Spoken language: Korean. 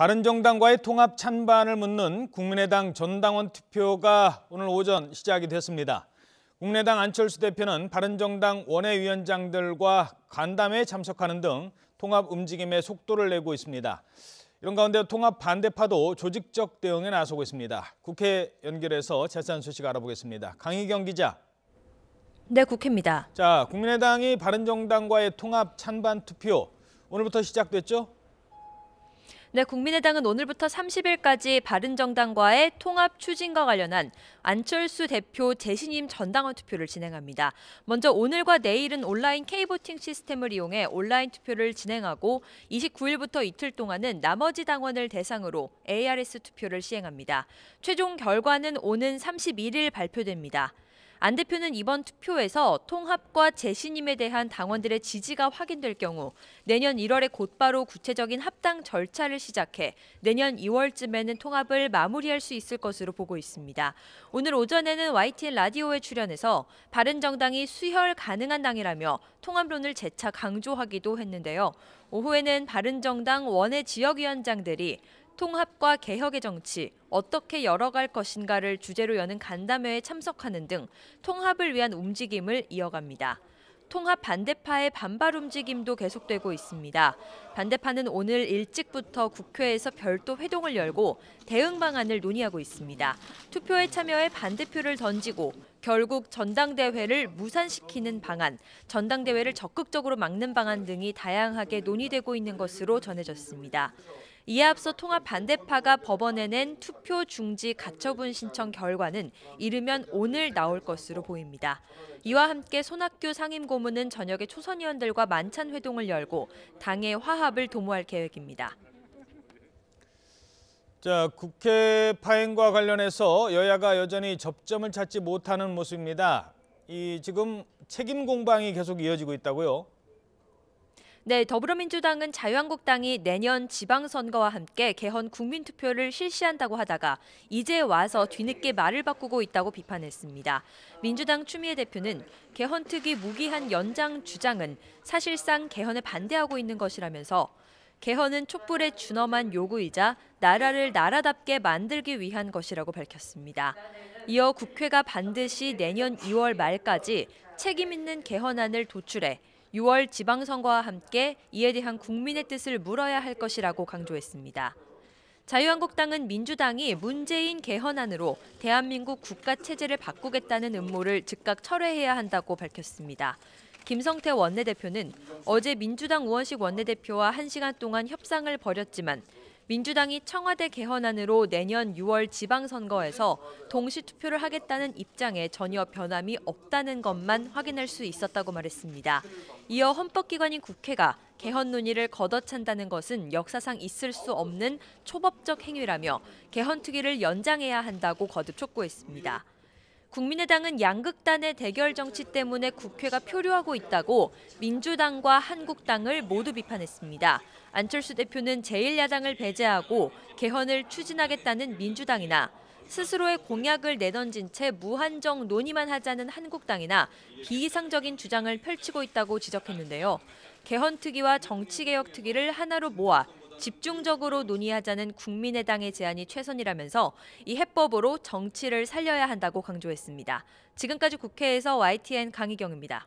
바른정당과의 통합 찬반을 묻는 국민의당 전당원 투표가 오늘 오전 시작이 됐습니다. 국민의당 안철수 대표는 바른정당 원외위원장들과 간담회에 참석하는 등 통합 움직임에 속도를 내고 있습니다. 이런 가운데 통합 반대파도 조직적 대응에 나서고 있습니다. 국회 연결해서 자세한 소식 알아보겠습니다. 강희경 기자. 네, 국회입니다. 자, 국민의당이 바른정당과의 통합 찬반 투표 오늘부터 시작됐죠? 네, 국민의당은 오늘부터 30일까지 바른정당과의 통합 추진과 관련한 안철수 대표 재신임 전당원 투표를 진행합니다. 먼저 오늘과 내일은 온라인 K보팅 시스템을 이용해 온라인 투표를 진행하고 29일부터 이틀 동안은 나머지 당원을 대상으로 ARS 투표를 시행합니다. 최종 결과는 오는 31일 발표됩니다. 안 대표는 이번 투표에서 통합과 재신임에 대한 당원들의 지지가 확인될 경우 내년 1월에 곧바로 구체적인 합당 절차를 시작해 내년 2월쯤에는 통합을 마무리할 수 있을 것으로 보고 있습니다. 오늘 오전에는 YTN 라디오에 출연해서 바른정당이 수혈 가능한 당이라며 통합론을 재차 강조하기도 했는데요. 오후에는 바른정당 원외 지역위원장들이 통합과 개혁의 정치, 어떻게 열어갈 것인가를 주제로 여는 간담회에 참석하는 등 통합을 위한 움직임을 이어갑니다. 통합 반대파의 반발 움직임도 계속되고 있습니다. 반대파는 오늘 일찍부터 국회에서 별도 회동을 열고 대응 방안을 논의하고 있습니다. 투표에 참여해 반대표를 던지고 결국 전당대회를 무산시키는 방안, 전당대회를 적극적으로 막는 방안 등이 다양하게 논의되고 있는 것으로 전해졌습니다. 이에 앞서 통합 반대파가 법원에 낸 투표 중지 가처분 신청 결과는 이르면 오늘 나올 것으로 보입니다. 이와 함께 손학규 상임고문은 저녁에 초선 의원들과 만찬 회동을 열고 당의 화합을 도모할 계획입니다. 자, 국회 파행과 관련해서 여야가 여전히 접점을 찾지 못하는 모습입니다. 지금 책임 공방이 계속 이어지고 있다고요? 네, 더불어민주당은 자유한국당이 내년 지방선거와 함께 개헌 국민투표를 실시한다고 하다가 이제 와서 뒤늦게 말을 바꾸고 있다고 비판했습니다. 민주당 추미애 대표는 개헌특위 무기한 연장 주장은 사실상 개헌에 반대하고 있는 것이라면서 개헌은 촛불에 준엄한 요구이자 나라를 나라답게 만들기 위한 것이라고 밝혔습니다. 이어 국회가 반드시 내년 2월 말까지 책임 있는 개헌안을 도출해 6월 지방선거와 함께 이에 대한 국민의 뜻을 물어야 할 것이라고 강조했습니다. 자유한국당은 민주당이 문재인 개헌안으로 대한민국 국가체제를 바꾸겠다는 음모를 즉각 철회해야 한다고 밝혔습니다. 김성태 원내대표는 어제 민주당 우원식 원내대표와 1시간 동안 협상을 벌였지만 민주당이 청와대 개헌안으로 내년 6월 지방선거에서 동시투표를 하겠다는 입장에 전혀 변함이 없다는 것만 확인할 수 있었다고 말했습니다. 이어 헌법기관인 국회가 개헌 논의를 걷어찬다는 것은 역사상 있을 수 없는 초법적 행위라며 개헌특위를 연장해야 한다고 거듭 촉구했습니다. 국민의당은 양극단의 대결 정치 때문에 국회가 표류하고 있다고 민주당과 한국당을 모두 비판했습니다. 안철수 대표는 제1야당을 배제하고 개헌을 추진하겠다는 민주당이나 스스로의 공약을 내던진 채 무한정 논의만 하자는 한국당이나 비이상적인 주장을 펼치고 있다고 지적했는데요. 개헌특위와 정치개혁특위를 하나로 모아 집중적으로 논의하자는 국민의당의 제안이 최선이라면서 이 해법으로 정치를 살려야 한다고 강조했습니다. 지금까지 국회에서 YTN 강희경입니다.